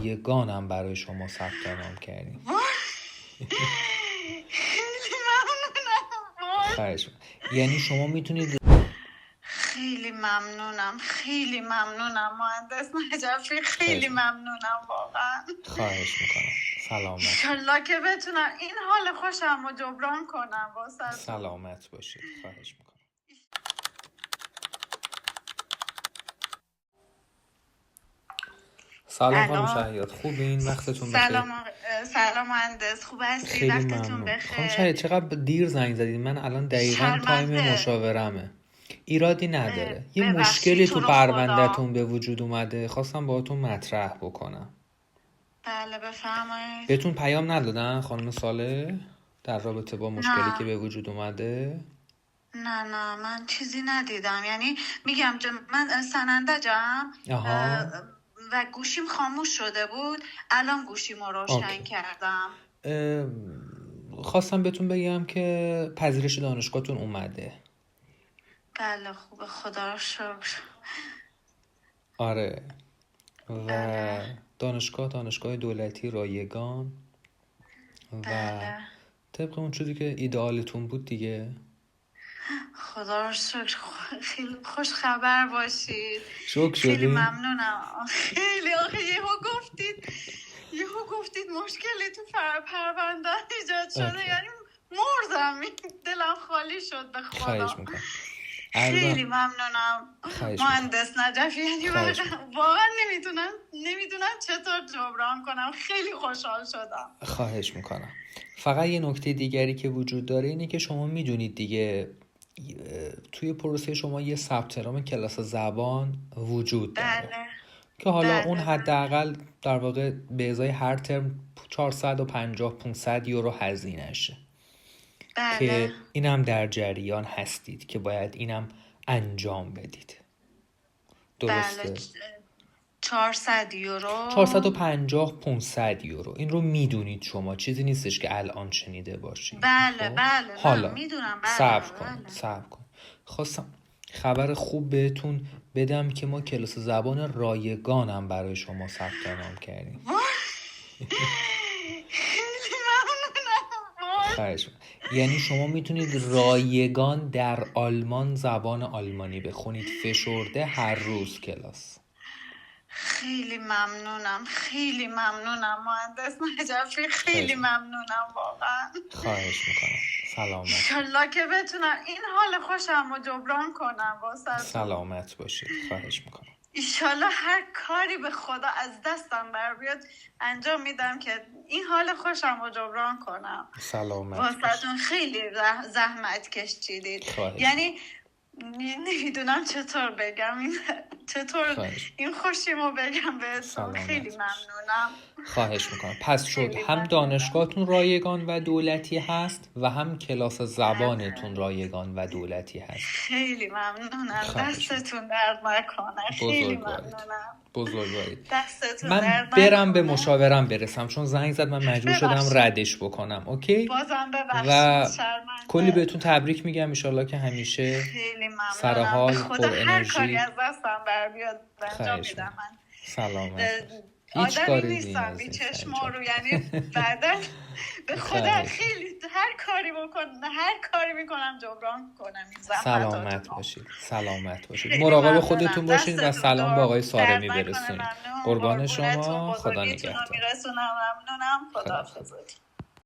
رایگانم برای شما ثبت نام کردیم. خیلی ممنونم. خواهش می‌کنم. یعنی شما میتونید خیلی ممنونم مهندس نجفی، خیلی ممنونم واقعا. خواهش میکنم. سلامت. انشالله که بتونم این حال خوشم رو جبران کنم واسه. سلامت باشید. خواهش میکنم. سلام خانم شهیات، خوبین؟ وقتتون بخیر. سلام مهندس، خوب هستی؟ خیلی وقتتون ممنون. بخیر. خانم شهیات چقدر دیر زنگ زدید؟ من الان دقیقاً تایم مشاورمه. ایرادی نداره. یه مشکلی تو پرونده‌تون به وجود اومده، خواستم باهاتون مطرح بکنم. بله بفرمایید. بهتون پیام ندادن خانم صالح در رابطه با مشکلی که به وجود اومده؟ نه من چیزی ندیدم. یعنی میگم من سنندجم و گوشیم خاموش شده بود، الان گوشیمو روشن کردم. خواستم بهتون بگم که پذیرش دانشگاهتون اومده. بله خوبه، خدا رو شکر. آره و دانشگاه دولتی رایگان و طبق اون چیزی که ایدئالتون بود دیگه. خدا رو شکر. خیلی خوش خبر باشید. شکر شدید. خیلی ممنونم. خیلی آخه یهو گفتید مشکلی تو پرونده ایجاد شده. یعنی مردم، دلم خالی شد به خدا. خواهش میکنم. خیلی ممنونم مهندس نجفی. یعنی واقعا نمیدونم چطور جبران کنم. خیلی خوشحال شدم. خواهش میکنم. فقط یه نکته دیگری که وجود داره اینه که شما میدونید دیگه توی پروسه شما یه ثبت نام کلاس زبان وجود داره. که حالا اون حداقل در واقع به ازای هر ترم 450-500 یورو هزینه‌شه. که اینم در جریان هستید که باید اینم انجام بدید. درسته؟ 400 یورو 450-500 یورو. این رو میدونید شما، چیزی نیستش که الان شنیده باشید. بله حالا میدونم. صبر کن. خواستم خبر خوب بهتون بدم که ما کلاس زبان رایگانم برای شما ثبت نام کردیم. خواهش می‌کنم. یعنی شما میتونید رایگان در آلمان زبان آلمانی بخونید، فشرده هر روز کلاس. خیلی ممنونم مهندس نجفی، خیلی ممنونم واقعا. خواهش میکنم. سلامت. انشالله که بتونم این حال خوشم رو جبران کنم واسه. سلامت باشید. خواهش میکنم. انشالله هر کاری به خدا از دستم بر بیاد انجام میدم که این حال خوشم رو جبران کنم. سلامت واسهتون خیلی زحمت کشیدید. یعنی نمیدونم چطور بگم این خوشیمو بگم بهتون. خیلی ممنونم. خواهش میکنم. پس شد هم دانشگاهتون رایگان و دولتی هست و هم کلاس زبانتون رایگان و دولتی هست. خیلی ممنونم. دستتون درد نکنه. خیلی ممنونم. بزرگوارید. من برم به مشاورم برسم چون زنگ زد، من مجبور شدم ردش بکنم. اوکی؟ بازم ببخشید. و کلی بهتون تبریک میگم. ان شاءالله که همیشه سر حال، پر انرژی. هر کاری از دستم بر بیاد انجام میدم. من سلامت. هیچ کاری نیستم بی چشم رو. یعنی بعدا به خدا خیلی هر کاری میکنم جبران کنم این زحمتاتون. سلامت باشید. مراقب خودتون باشید و سلام به آقای سارمی برسونید. قربان شما. خدا نگهدار. ممنونم. خداحافظ.